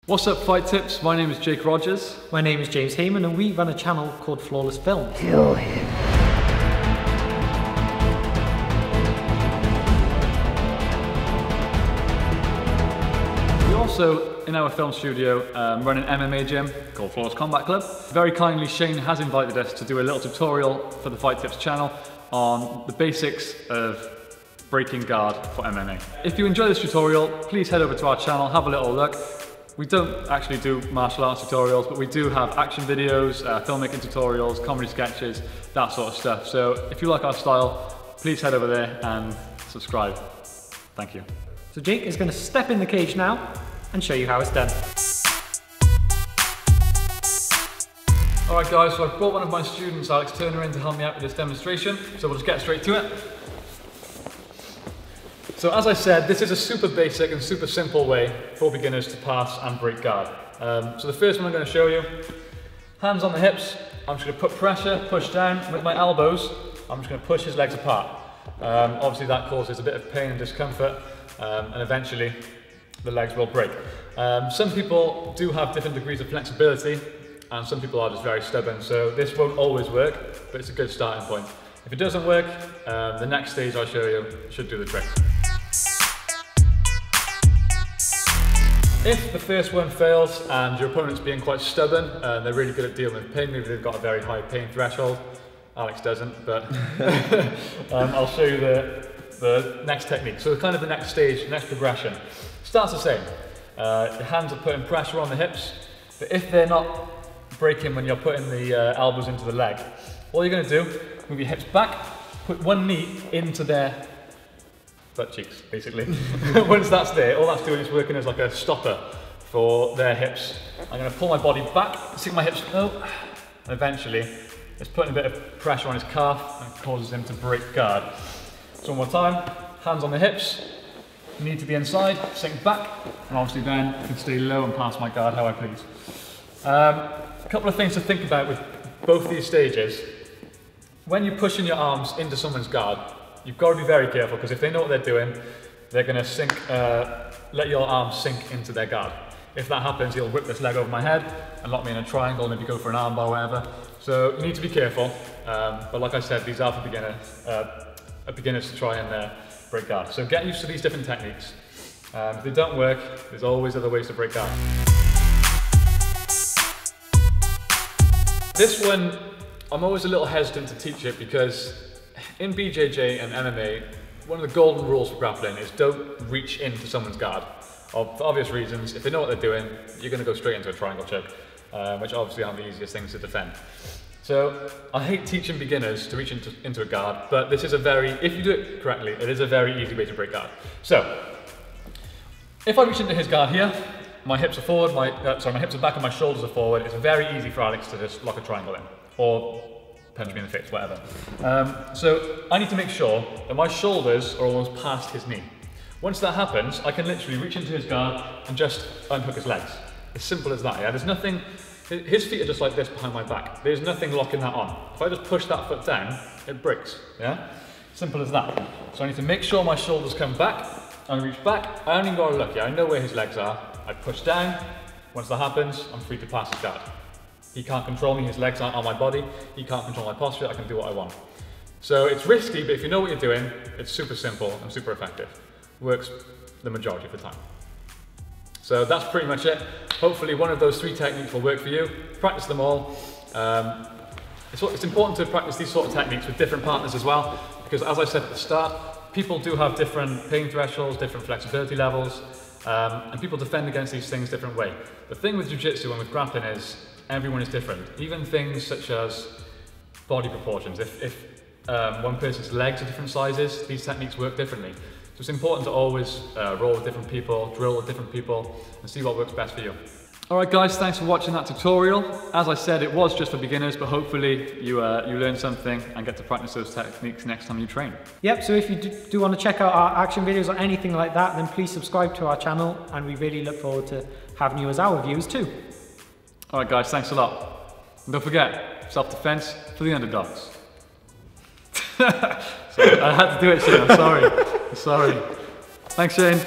What's up, Fight Tips? My name is Jake Rogers. My name is James Heyman, and we run a channel called Flawless Films. Kill him. We also, in our film studio, run an MMA gym called Flawless Combat Club. Very kindly, Shane has invited us to do a little tutorial for the Fight Tips channel on the basics of breaking guard for MMA. If you enjoy this tutorial, please head over to our channel, have a little look. We don't actually do martial arts tutorials, but we do have action videos, filmmaking tutorials, comedy sketches, that sort of stuff. So if you like our style, please head over there and subscribe. Thank you. So Jake is going to step in the cage now and show you how it's done. Alright guys, so I've brought one of my students, Alex Turner, in to help me out with this demonstration. So we'll just get straight to it. So as I said, this is a super basic and super simple way for beginners to pass and break guard. So the first one I'm going to show you, hands on the hips. I'm just going to put pressure, push down with my elbows. I'm just going to push his legs apart. Obviously that causes a bit of pain and discomfort, and eventually the legs will break. Some people do have different degrees of flexibility, and some people are just very stubborn, so this won't always work, but it's a good starting point. If it doesn't work, the next stage I'll show you should do the trick. If the first one fails and your opponent's being quite stubborn, they're really good at dealing with pain, maybe they've got a very high pain threshold. Alex doesn't, but I'll show you the next technique. So kind of the next stage, next progression. Starts the same. Your hands are putting pressure on the hips, but if they're not breaking when you're putting the elbows into the leg, all you're going to do, move your hips back, put one knee into their butt cheeks, basically. Once that's there, all that's doing is working as like a stopper for their hips. I'm going to pull my body back, stick my hips low, and eventually it's putting a bit of pressure on his calf and causes him to break guard. So one more time, hands on the hips, knee to the inside, sink back, and obviously then I can stay low and pass my guard how I please. A couple of things to think about with both these stages. When you're pushing your arms into someone's guard, you've got to be very careful, because if they know what they're doing, they're going to let your arms sink into their guard. If that happens, you'll whip this leg over my head and lock me in a triangle, maybe go for an armbar or whatever. So you need to be careful, but like I said, these are for beginners to try and break guard. So get used to these different techniques. If they don't work, there's always other ways to break guard. This one, I'm always a little hesitant to teach it, because in BJJ and MMA, one of the golden rules for grappling is don't reach into someone's guard. For obvious reasons, if they know what they're doing, you're going to go straight into a triangle choke, which obviously aren't the easiest things to defend. So I hate teaching beginners to reach into a guard, but this is if you do it correctly, it is a very easy way to break guard. So if I reach into his guard here, my hips are forward, my hips are back and my shoulders are forward. It's very easy for Alex to just lock a triangle in, or punch me in the face, whatever. So I need to make sure that my shoulders are almost past his knee. Once that happens, I can literally reach into his guard and just unhook his legs. As simple as that, yeah? There's nothing, his feet are just like this behind my back. There's nothing locking that on. If I just push that foot down, it breaks, yeah? Simple as that. So I need to make sure my shoulders come back, and reach back. I only got to look, yeah? I know where his legs are. I push down. Once that happens, I'm free to pass his guard. He can't control me, his legs aren't on my body, he can't control my posture, I can do what I want. So it's risky, but if you know what you're doing, it's super simple and super effective. Works the majority of the time. So that's pretty much it. Hopefully one of those 3 techniques will work for you. Practice them all. It's important to practice these sort of techniques with different partners as well, because as I said at the start, people do have different pain thresholds, different flexibility levels, and people defend against these things different way. The thing with jiu-jitsu and with grappling is everyone is different. Even things such as body proportions. If one person's legs are different sizes, these techniques work differently. So it's important to always roll with different people, drill with different people, and see what works best for you. Alright guys, thanks for watching that tutorial. As I said, it was just for beginners, but hopefully you learn something and get to practice those techniques next time you train. Yep, so if you do want to check out our action videos or anything like that, then please subscribe to our channel, and we really look forward to having you as our viewers too. Alright guys, thanks a lot. And don't forget, self-defense for the underdogs. Sorry, I had to do it soon, I'm sorry. Thanks Shane.